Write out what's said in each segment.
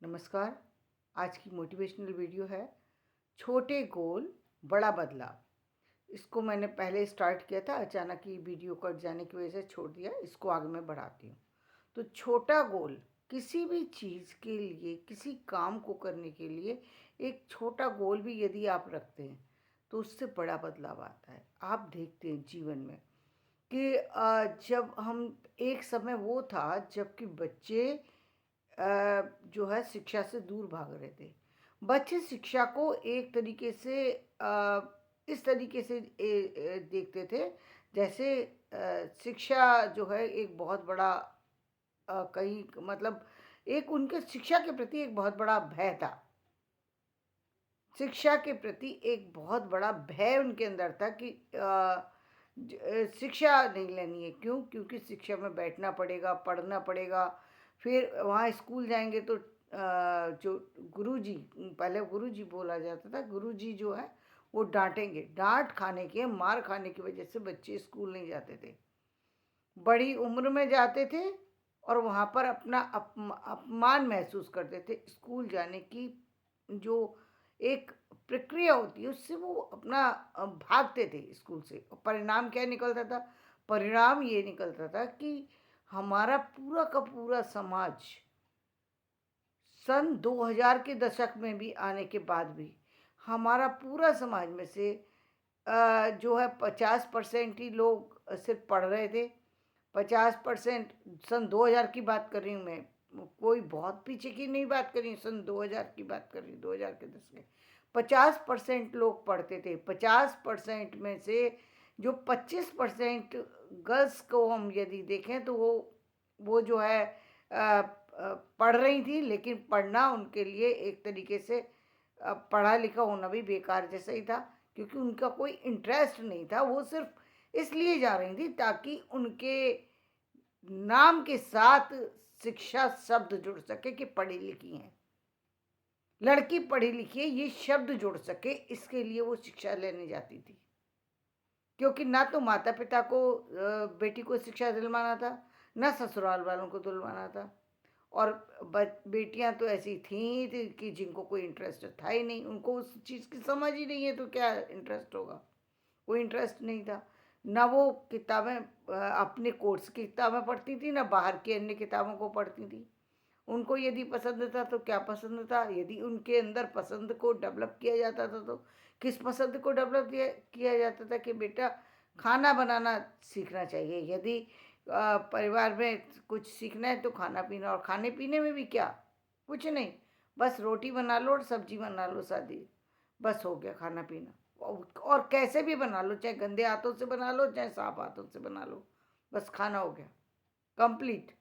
नमस्कार। आज की मोटिवेशनल वीडियो है छोटे गोल बड़ा बदलाव। इसको मैंने पहले स्टार्ट किया था, अचानक ही वीडियो कट जाने की वजह से छोड़ दिया। इसको आगे मैं बढ़ाती हूँ। तो छोटा गोल, किसी भी चीज़ के लिए, किसी काम को करने के लिए एक छोटा गोल भी यदि आप रखते हैं तो उससे बड़ा बदलाव आता है। आप देखते हैं जीवन में कि जब हम, एक समय वो था जबकि बच्चे जो है शिक्षा से दूर भाग रहे थे। बच्चे शिक्षा को एक तरीके से इस तरीके से देखते थे जैसे शिक्षा जो है एक बहुत बड़ा कहीं मतलब एक उनके शिक्षा के प्रति एक बहुत बड़ा भय था। शिक्षा के प्रति एक बहुत बड़ा भय उनके अंदर था कि शिक्षा नहीं लेनी है। क्यों? क्योंकि शिक्षा में बैठना पड़ेगा, पढ़ना पड़ेगा। फिर वहाँ स्कूल जाएंगे तो जो गुरुजी, पहले गुरुजी बोला जाता था, गुरुजी जो है वो डांटेंगे। डांट खाने के, मार खाने की वजह से बच्चे स्कूल नहीं जाते थे। बड़ी उम्र में जाते थे और वहाँ पर अपना अपमान महसूस करते थे। स्कूल जाने की जो एक प्रक्रिया होती है उससे वो अपना भागते थे स्कूल से। और परिणाम क्या निकलता था? परिणाम ये निकलता था कि हमारा पूरा का पूरा समाज सन 2000 के दशक में भी आने के बाद भी हमारा पूरा समाज में से जो है 50% ही लोग सिर्फ पढ़ रहे थे। 50% सन 2000 की बात कर रही हूँ मैं, कोई बहुत पीछे की नहीं बात कर रही हूँ, सन 2000 की बात कर रही हूँ, 2000 के दशक में 50% लोग पढ़ते थे। 50% में से जो 25% गर्ल्स को हम यदि देखें तो वो जो है पढ़ रही थी, लेकिन पढ़ना उनके लिए एक तरीके से पढ़ा लिखा होना भी बेकार जैसा ही था, क्योंकि उनका कोई इंटरेस्ट नहीं था। वो सिर्फ इसलिए जा रही थी ताकि उनके नाम के साथ शिक्षा शब्द जुड़ सके कि पढ़ी लिखी हैं, लड़की पढ़ी लिखी है, ये शब्द जुड़ सके, इसके लिए वो शिक्षा लेने जाती थी। क्योंकि ना तो माता पिता को बेटी को शिक्षा दिलवाना था, ना ससुराल वालों को दिलवाना था। और बेटियां तो ऐसी थी कि जिनको कोई इंटरेस्ट था ही नहीं, उनको उस चीज़ की समझ ही नहीं है, तो क्या इंटरेस्ट होगा? कोई इंटरेस्ट नहीं था। ना वो किताबें अपने कोर्स की किताबें पढ़ती थी, ना बाहर की अन्य किताबों को पढ़ती थी। उनको यदि पसंद था तो क्या पसंद था, यदि उनके अंदर पसंद को डेवलप किया जाता था तो किस पसंद को डेवलप किया जाता था कि बेटा खाना बनाना सीखना चाहिए। यदि परिवार में कुछ सीखना है तो खाना पीना, और खाने पीने में भी क्या, कुछ नहीं, बस रोटी बना लो और सब्जी बना लो सादी, बस हो गया खाना पीना। और कैसे भी बना लो, चाहे गंदे हाथों से बना लो चाहे साफ हाथों से बना लो, बस खाना हो गया, कंप्लीट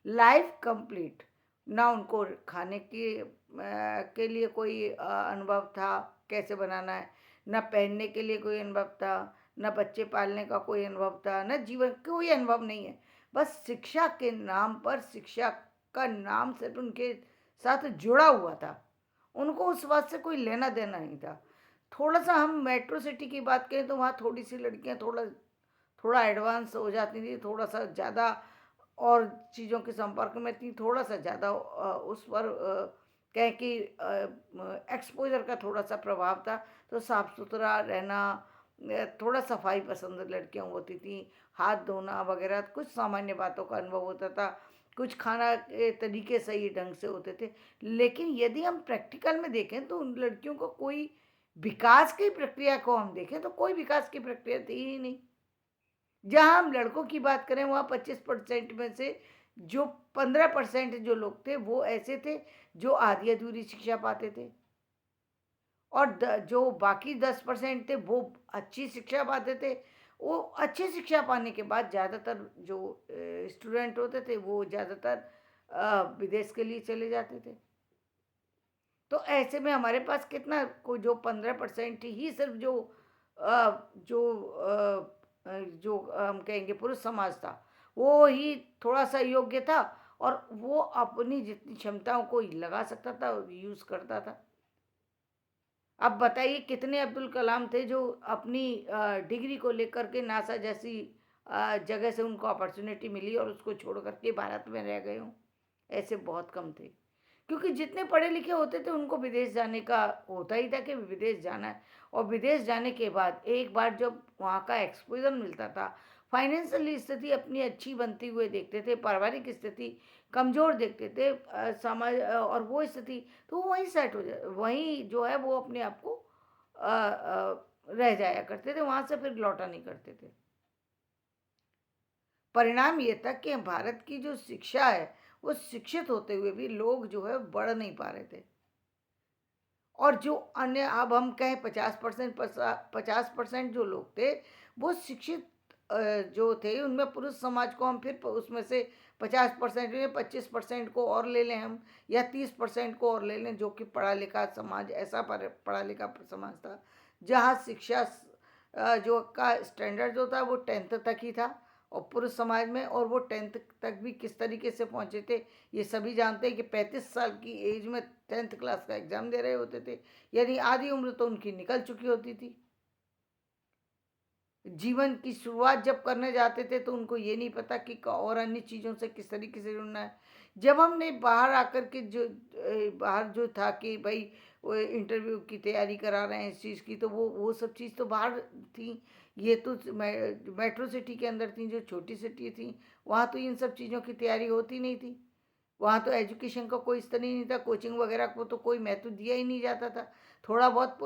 लाइफ कंप्लीट। ना उनको खाने के लिए कोई अनुभव था कैसे बनाना है, ना पहनने के लिए कोई अनुभव था, ना बच्चे पालने का कोई अनुभव था, ना जीवन कोई अनुभव नहीं है। बस शिक्षा के नाम पर, शिक्षा का नाम सिर्फ उनके साथ जुड़ा हुआ था, उनको उस बात से कोई लेना देना नहीं था। थोड़ा सा हम मेट्रो सिटी की बात करें तो वहाँ थोड़ी सी लड़कियाँ थोड़ा थोड़ा एडवांस हो जाती थी, थोड़ा सा ज़्यादा और चीज़ों के संपर्क में थी, थोड़ा सा ज़्यादा उस पर कहें कि एक्सपोजर का थोड़ा सा प्रभाव था। तो साफ़ सुथरा रहना, थोड़ा सफाई पसंद लड़कियाँ होती थी, हाथ धोना वगैरह कुछ सामान्य बातों का अनुभव होता था, कुछ खाना के तरीके सही ढंग से होते थे। लेकिन यदि हम प्रैक्टिकल में देखें तो उन लड़कियों को कोई विकास की प्रक्रिया को हम देखें तो कोई विकास की प्रक्रिया थी ही नहीं। जहाँ हम लड़कों की बात करें वहाँ 25% में से जो 15% जो लोग थे वो ऐसे थे जो आधी अधूरी शिक्षा पाते थे, और जो बाकी 10% थे वो अच्छी शिक्षा पाते थे। वो अच्छी शिक्षा पाने के बाद ज़्यादातर जो स्टूडेंट होते थे वो ज़्यादातर विदेश के लिए चले जाते थे। तो ऐसे में हमारे पास कितना को जो 15% ही सिर्फ जो हम कहेंगे पुरुष समाज था, वो ही थोड़ा सा योग्य था, और वो अपनी जितनी क्षमताओं को लगा सकता था, यूज़ करता था। अब बताइए कितने अब्दुल कलाम थे जो अपनी डिग्री को लेकर के नासा जैसी जगह से उनको अपॉर्चुनिटी मिली और उसको छोड़ करके भारत में रह गए हों? ऐसे बहुत कम थे। क्योंकि जितने पढ़े लिखे होते थे उनको विदेश जाने का होता ही था कि विदेश जाना है, और विदेश जाने के बाद एक बार जब वहाँ का एक्सपोज़र मिलता था, फाइनेंशियल स्थिति अपनी अच्छी बनती हुए देखते थे, पारिवारिक स्थिति कमज़ोर देखते थे, समाज और वो स्थिति, तो वो वहीं सेट हो जाए, वहीं जो है वो अपने आप को रह जाया करते थे, वहाँ से फिर लौटा नहीं करते थे। परिणाम ये था कि भारत की जो शिक्षा है, वो शिक्षित होते हुए भी लोग जो है बढ़ नहीं पा रहे थे। और जो अन्य, अब हम कहें 50% 50% जो लोग थे, वो शिक्षित जो थे, उनमें पुरुष समाज को हम फिर उसमें से 50% में 25% को और ले लें हम, या 30% को और ले लें, जो कि पढ़ा लिखा समाज, ऐसा पढ़ा लिखा समाज था जहाँ शिक्षा जो का स्टैंडर्ड जो था वो 10th तक ही था, और पुरुष समाज में, और वो 10th तक भी किस तरीके से पहुँचे थे, ये सभी जानते हैं कि 35 साल की एज में 10th क्लास का एग्ज़ाम दे रहे होते थे, यानी आधी उम्र तो उनकी निकल चुकी होती थी। जीवन की शुरुआत जब करने जाते थे तो उनको ये नहीं पता कि और अन्य चीज़ों से किस तरीके से जुड़ना है। जब हमने बाहर आकर के जो बाहर जो था कि भाई वो इंटरव्यू की तैयारी करा रहे हैं इस चीज़ की, तो वो सब चीज़ तो बाहर थी। ये तो मेट्रो सिटी के अंदर थी, जो छोटी सिटी थी, वहाँ तो इन सब चीज़ों की तैयारी होती नहीं थी। वहाँ तो एजुकेशन का कोई स्तर ही नहीं था, कोचिंग वगैरह को तो कोई महत्व दिया ही नहीं जाता था। थोड़ा बहुत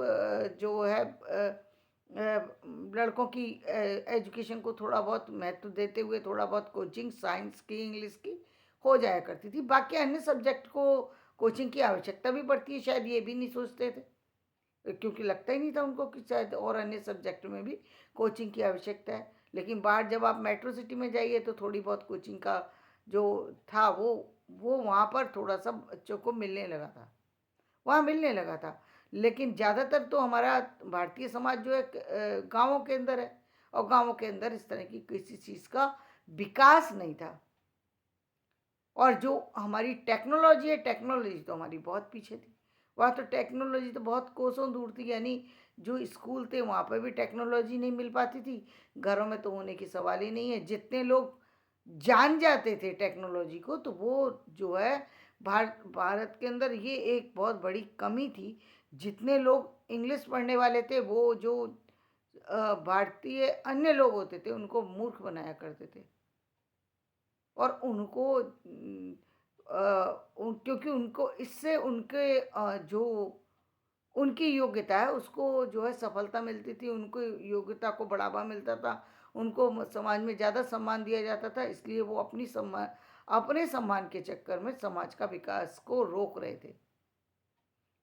जो है लड़कों की एजुकेशन को थोड़ा बहुत महत्व देते हुए थोड़ा बहुत कोचिंग साइंस की, इंग्लिश की हो जाया करती थी। बाकी अन्य सब्जेक्ट को कोचिंग की आवश्यकता भी पड़ती है, शायद ये भी नहीं सोचते थे, क्योंकि लगता ही नहीं था उनको कि शायद और अन्य सब्जेक्ट में भी कोचिंग की आवश्यकता है। लेकिन बाहर जब आप मेट्रो सिटी में जाइए तो थोड़ी बहुत कोचिंग का जो था वो वहाँ पर थोड़ा सा बच्चों को मिलने लगा था, वहाँ मिलने लगा था। लेकिन ज़्यादातर तो हमारा भारतीय समाज जो है गाँवों के अंदर है, और गाँवों के अंदर इस तरह की किसी चीज़ का विकास नहीं था। और जो हमारी टेक्नोलॉजी है, टेक्नोलॉजी तो हमारी बहुत पीछे थी। वहाँ तो टेक्नोलॉजी तो बहुत कोसों दूर थी, यानी जो स्कूल थे वहाँ पर भी टेक्नोलॉजी नहीं मिल पाती थी, घरों में तो होने की सवाल ही नहीं है। जितने लोग जान जाते थे टेक्नोलॉजी को, तो वो जो है भारत के अंदर ये एक बहुत बड़ी कमी थी। जितने लोग इंग्लिश पढ़ने वाले थे, वो जो भारतीय अन्य लोग होते थे, उनको मूर्ख बनाया करते थे। और उनको क्योंकि उनको इससे उनके जो उनकी योग्यता है उसको जो है सफलता मिलती थी, उनको योग्यता को बढ़ावा मिलता था, उनको समाज में ज़्यादा सम्मान दिया जाता था, इसलिए वो अपने सम्मान के चक्कर में समाज का विकास को रोक रहे थे।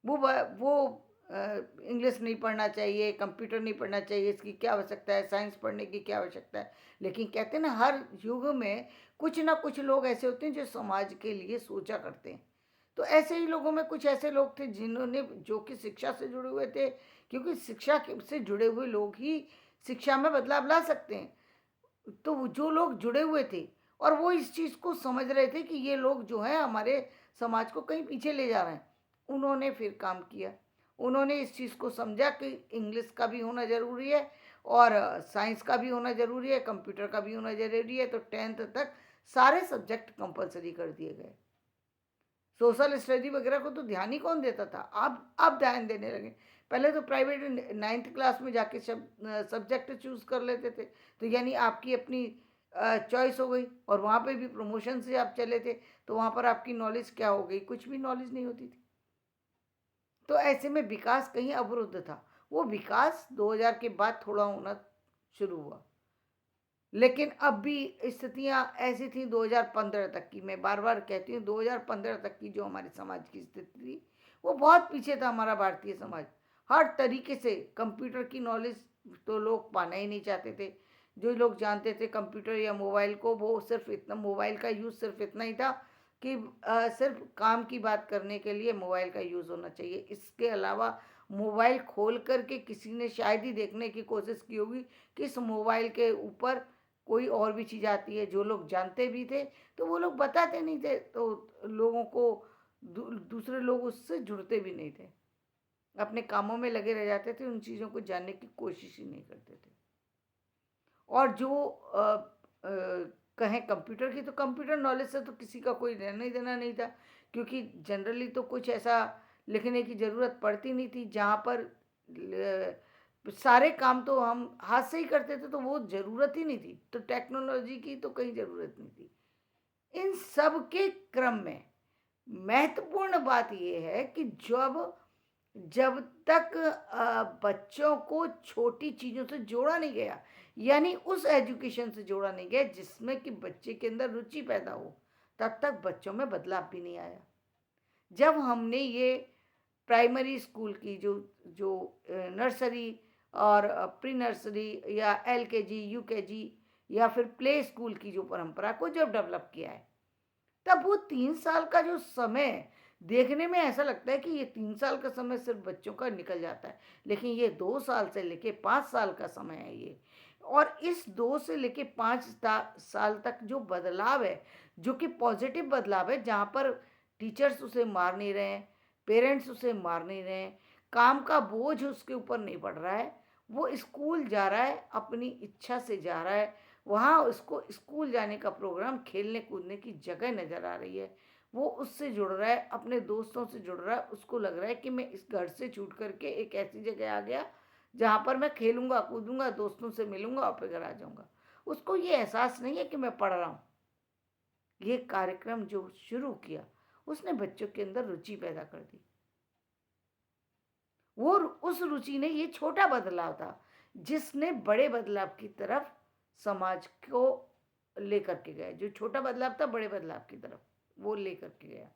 वो इंग्लिश नहीं पढ़ना चाहिए, कंप्यूटर नहीं पढ़ना चाहिए, इसकी क्या आवश्यकता है, साइंस पढ़ने की क्या आवश्यकता है। लेकिन कहते हैं ना, हर युग में कुछ ना कुछ लोग ऐसे होते हैं जो समाज के लिए सोचा करते हैं। तो ऐसे ही लोगों में कुछ ऐसे लोग थे जिन्होंने, जो कि शिक्षा से जुड़े हुए थे, क्योंकि से जुड़े हुए लोग ही शिक्षा में बदलाव ला सकते हैं। तो जो लोग जुड़े हुए थे और वो इस चीज़ को समझ रहे थे कि ये लोग जो हैं हमारे समाज को कहीं पीछे ले जा रहे हैं, उन्होंने फिर काम किया। उन्होंने इस चीज़ को समझा कि इंग्लिश का भी होना ज़रूरी है, और साइंस का भी होना ज़रूरी है, कंप्यूटर का भी होना ज़रूरी है, तो 10th तक सारे सब्जेक्ट कंपलसरी कर दिए गए। सोशल स्टडी वगैरह को तो ध्यान ही कौन देता था, अब ध्यान देने लगे। पहले तो प्राइवेट 9th क्लास में जाके सब्जेक्ट चूज कर लेते थे, तो यानी आपकी अपनी चॉइस हो गई, और वहाँ पे भी प्रमोशन से आप चले थे, तो वहाँ पर आपकी नॉलेज क्या हो गई, कुछ भी नॉलेज नहीं होती थी। तो ऐसे में विकास कहीं अवरुद्ध था। वो विकास 2000 के बाद थोड़ा होना शुरू हुआ, लेकिन अब भी स्थितियाँ ऐसी थी 2015 तक की। मैं बार-बार कहती हूँ 2015 तक की जो हमारे समाज की स्थिति थी, वो बहुत पीछे था हमारा भारतीय समाज। हर तरीके से कंप्यूटर की नॉलेज तो लोग पाना ही नहीं चाहते थे। जो लोग जानते थे कंप्यूटर या मोबाइल को, वो सिर्फ़ इतना, मोबाइल का यूज़ सिर्फ़ इतना ही था कि सिर्फ़ काम की बात करने के लिए मोबाइल का यूज़ होना चाहिए। इसके अलावा मोबाइल खोल कर के किसी ने शायद ही देखने की कोशिश की होगी कि इस मोबाइल के ऊपर कोई और भी चीज़ आती है। जो लोग जानते भी थे तो वो लोग बताते नहीं थे, तो लोगों को दूसरे लोग उससे जुड़ते भी नहीं थे, अपने कामों में लगे रह जाते थे, उन चीज़ों को जानने की कोशिश ही नहीं करते थे। और जो कहें कंप्यूटर की, तो कंप्यूटर नॉलेज से तो किसी का कोई लेना ही देना नहीं था, क्योंकि जनरली तो कुछ ऐसा लिखने की ज़रूरत पड़ती नहीं थी, जहाँ पर सारे काम तो हम हाथ से ही करते थे, तो वो ज़रूरत ही नहीं थी, तो टेक्नोलॉजी की तो कहीं ज़रूरत नहीं थी। इन सब के क्रम में महत्वपूर्ण बात ये है कि जब जब तक बच्चों को छोटी चीज़ों से जोड़ा नहीं गया, यानी उस एजुकेशन से जोड़ा नहीं गया जिसमें कि बच्चे के अंदर रुचि पैदा हो, तब तक बच्चों में बदलाव भी नहीं आया। जब हमने ये प्राइमरी स्कूल की जो जो नर्सरी और प्री नर्सरी या एलकेजी, यूकेजी या फिर प्ले स्कूल की जो परंपरा को जब डेवलप किया है, तब वो 3 साल का जो समय देखने में ऐसा लगता है कि ये 3 साल का समय सिर्फ़ बच्चों का निकल जाता है। लेकिन ये 2 साल से लेके 5 साल का समय है ये। और इस 2 से लेके 5 साल तक जो बदलाव है, जो कि पॉज़िटिव बदलाव है, जहाँ पर टीचर्स उसे मार नहीं रहे हैं, पेरेंट्स उसे मार नहीं रहे हैं, काम का बोझ उसके ऊपर नहीं पड़ रहा है। वो स्कूल जा रहा है, अपनी इच्छा से जा रहा है, वहाँ उसको स्कूल जाने का प्रोग्राम खेलने-कूदने की जगह नज़र आ रही है। वो उससे जुड़ रहा है, अपने दोस्तों से जुड़ रहा है, उसको लग रहा है कि मैं इस घर से छूट कर के एक ऐसी जगह आ गया, जहाँ पर मैं खेलूँगा, कूदूँगा, दोस्तों से मिलूँगा और फिर घर आ जाऊँगा। उसको ये एहसास नहीं है कि मैं पढ़ रहा हूँ। ये कार्यक्रम जो शुरू किया, उसने बच्चों के अंदर रुचि पैदा कर दी। वो उस रुचि ने ये छोटा बदलाव था, जिसने बड़े बदलाव की तरफ समाज को लेकर के गया। जो छोटा बदलाव था, बड़े बदलाव की तरफ वो लेकर के गया।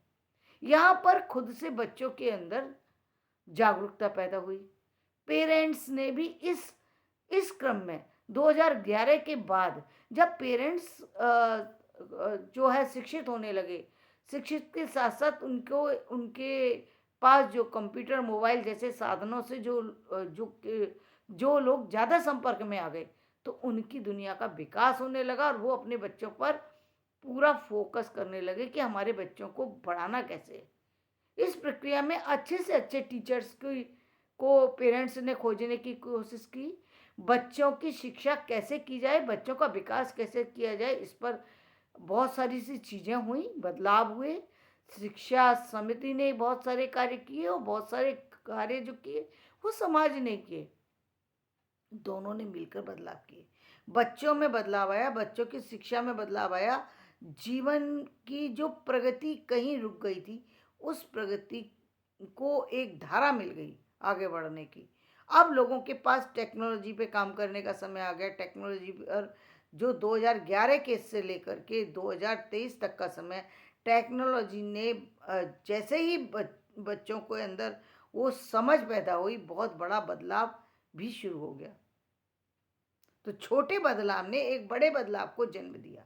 यहाँ पर खुद से बच्चों के अंदर जागरूकता पैदा हुई। पेरेंट्स ने भी इस क्रम में 2011 के बाद जब पेरेंट्स जो है शिक्षित होने लगे, शिक्षित के साथ-साथ उनको उनके पास जो कंप्यूटर, मोबाइल जैसे साधनों से जो लोग ज़्यादा संपर्क में आ गए, तो उनकी दुनिया का विकास होने लगा और वो अपने बच्चों पर पूरा फ़ोकस करने लगे कि हमारे बच्चों को पढ़ाना कैसे है। इस प्रक्रिया में अच्छे से अच्छे टीचर्स की को पेरेंट्स ने खोजने की कोशिश की। बच्चों की शिक्षा कैसे की जाए, बच्चों का विकास कैसे किया जाए, इस पर बहुत सारी सी चीज़ें हुई, बदलाव हुए। शिक्षा समिति ने बहुत सारे कार्य किए और बहुत सारे कार्य जो किए, वो समाज ने किए। दोनों ने मिलकर बदलाव किए। बच्चों में बदलाव आया, बच्चों की शिक्षा में बदलाव आया। जीवन की जो प्रगति कहीं रुक गई थी, उस प्रगति को एक धारा मिल गई आगे बढ़ने की। अब लोगों के पास टेक्नोलॉजी पे काम करने का समय आ गया। टेक्नोलॉजी पर जो 2011 के से लेकर के 2023 तक का समय, टेक्नोलॉजी ने जैसे ही बच्चों के अंदर वो समझ पैदा हुई, बहुत बड़ा बदलाव भी शुरू हो गया। तो छोटे बदलाव ने एक बड़े बदलाव को जन्म दिया।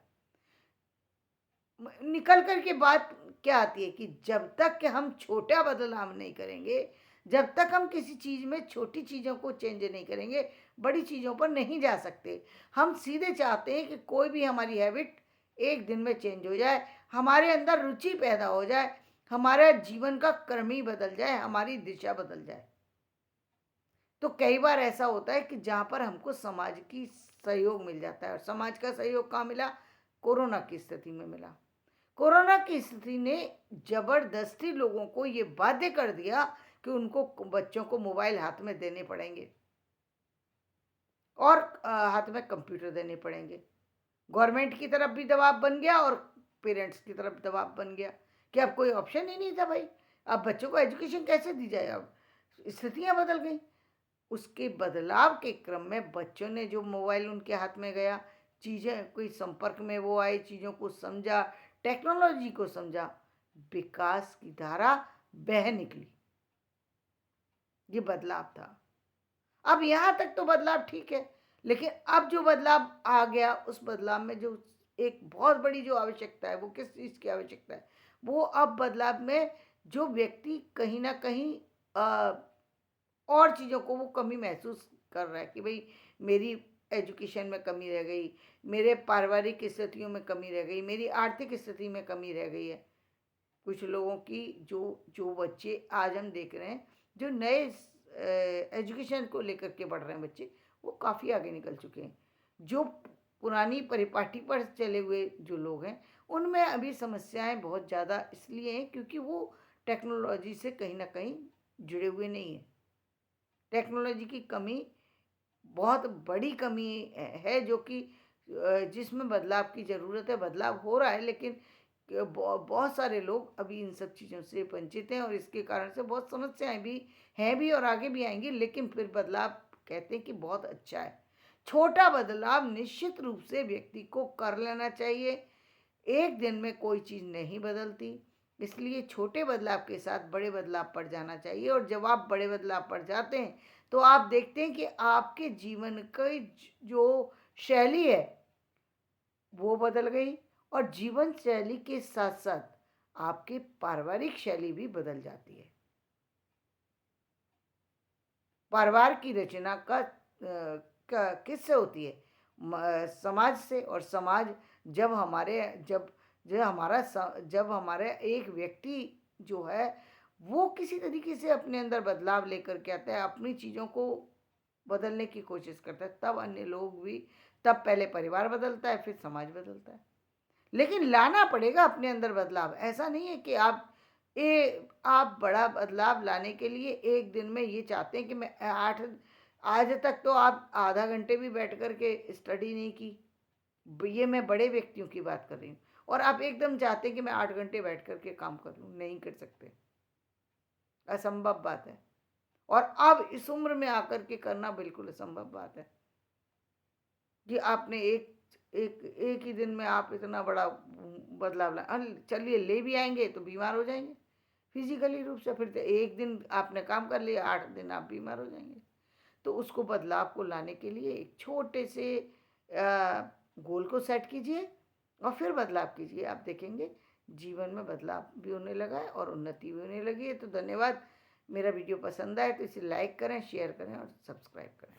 निकल कर के बात क्या आती है कि जब तक कि हम छोटा बदलाव नहीं करेंगे, जब तक हम किसी चीज़ में छोटी चीज़ों को चेंज नहीं करेंगे, बड़ी चीज़ों पर नहीं जा सकते। हम सीधे चाहते हैं कि कोई भी हमारी हैबिट एक दिन में चेंज हो जाए, हमारे अंदर रुचि पैदा हो जाए, हमारा जीवन का क्रम ही बदल जाए, हमारी दिशा बदल जाए। तो कई बार ऐसा होता है कि जहाँ पर हमको समाज की सहयोग मिल जाता है, और समाज का सहयोग कहाँ मिला? कोरोना की स्थिति में मिला। कोरोना की स्थिति ने ज़बरदस्ती लोगों को ये बाध्य कर दिया कि उनको बच्चों को मोबाइल हाथ में देने पड़ेंगे और हाथ में कंप्यूटर देने पड़ेंगे। गवर्नमेंट की तरफ भी दबाव बन गया और पेरेंट्स की तरफ दबाव बन गया कि अब कोई ऑप्शन ही नहीं था भाई। अब बच्चों को एजुकेशन कैसे दी जाए? अब स्थितियाँ बदल गई। उसके बदलाव के क्रम में बच्चों ने जो मोबाइल उनके हाथ में गया, चीज़ें कोई संपर्क में वो आए, चीज़ों को समझा, टेक्नोलॉजी को समझा, विकास की धारा बह निकली। ये बदलाव था। अब यहाँ तक तो बदलाव ठीक है, लेकिन अब जो बदलाव आ गया, उस बदलाव में जो एक बहुत बड़ी जो आवश्यकता है, वो किस चीज़ की आवश्यकता है? वो अब बदलाव में जो व्यक्ति कहीं न कहीं और चीज़ों को वो कमी महसूस कर रहा है कि भई मेरी एजुकेशन में कमी रह गई, मेरे पारिवारिक स्थितियों में कमी रह गई, मेरी आर्थिक स्थिति में कमी रह गई है। कुछ लोगों की जो जो बच्चे आज हम देख रहे हैं, जो नए एजुकेशन को लेकर के बढ़ रहे हैं बच्चे, वो काफ़ी आगे निकल चुके हैं। जो पुरानी परिपाटी पर चले हुए जो लोग हैं, उनमें अभी समस्याएँ बहुत ज़्यादा इसलिए हैं क्योंकि वो टेक्नोलॉजी से कहीं न कहीं जुड़े हुए नहीं हैं। टेक्नोलॉजी की कमी बहुत बड़ी कमी है जो कि जिसमें बदलाव की ज़रूरत है, बदलाव हो रहा है लेकिन बहुत सारे लोग अभी इन सब चीज़ों से वंचित हैं और इसके कारण से बहुत समस्याएँ भी हैं भी और आगे भी आएँगी, लेकिन फिर बदलाव कहते हैं कि बहुत अच्छा है। छोटा बदलाव निश्चित रूप से व्यक्ति को कर लेना चाहिए। एक दिन में कोई चीज़ नहीं बदलती, इसलिए छोटे बदलाव के साथ बड़े बदलाव पर जाना चाहिए और जब आप बड़े बदलाव पर जाते हैं, तो आप देखते हैं कि आपके जीवन की जो शैली है, वो बदल गई और जीवन शैली के साथ-साथ आपकी पारिवारिक शैली भी बदल जाती है। परिवार की रचना किससे होती है? समाज से और समाज जब हमारे जब जो हमारा जब हमारा एक व्यक्ति जो है वो किसी तरीके से अपने अंदर बदलाव लेकर के आता है, अपनी चीज़ों को बदलने की कोशिश करता है, तब अन्य लोग भी तब पहले परिवार बदलता है, फिर समाज बदलता है। लेकिन लाना पड़ेगा अपने अंदर बदलाव। ऐसा नहीं है कि आप बड़ा बदलाव लाने के लिए एक दिन में ये चाहते हैं कि मैं 8 आज तक तो आप आधा घंटे भी बैठ कर के स्टडी नहीं की। ये मैं बड़े व्यक्तियों की बात कर रही हूँ और आप एकदम चाहते हैं कि मैं 8 घंटे बैठ कर के काम कर लूँ, नहीं कर सकते, असंभव बात है। और अब इस उम्र में आकर के करना बिल्कुल असंभव बात है कि आपने एक एक एक ही दिन में आप इतना बड़ा बदलाव ला चलिए ले भी आएँगे तो बीमार हो जाएँगे, फिज़िकली रूप से फिर तो एक दिन आपने काम कर लिया, 8 दिन आप बीमार हो जाएँगे। तो उसको बदलाव को लाने के लिए एक छोटे से गोल को सेट कीजिए और फिर बदलाव कीजिए। आप देखेंगे जीवन में बदलाव भी होने लगा है और उन्नति भी होने लगी है। तो धन्यवाद। मेरा वीडियो पसंद आए तो इसे लाइक करें, शेयर करें और सब्सक्राइब करें।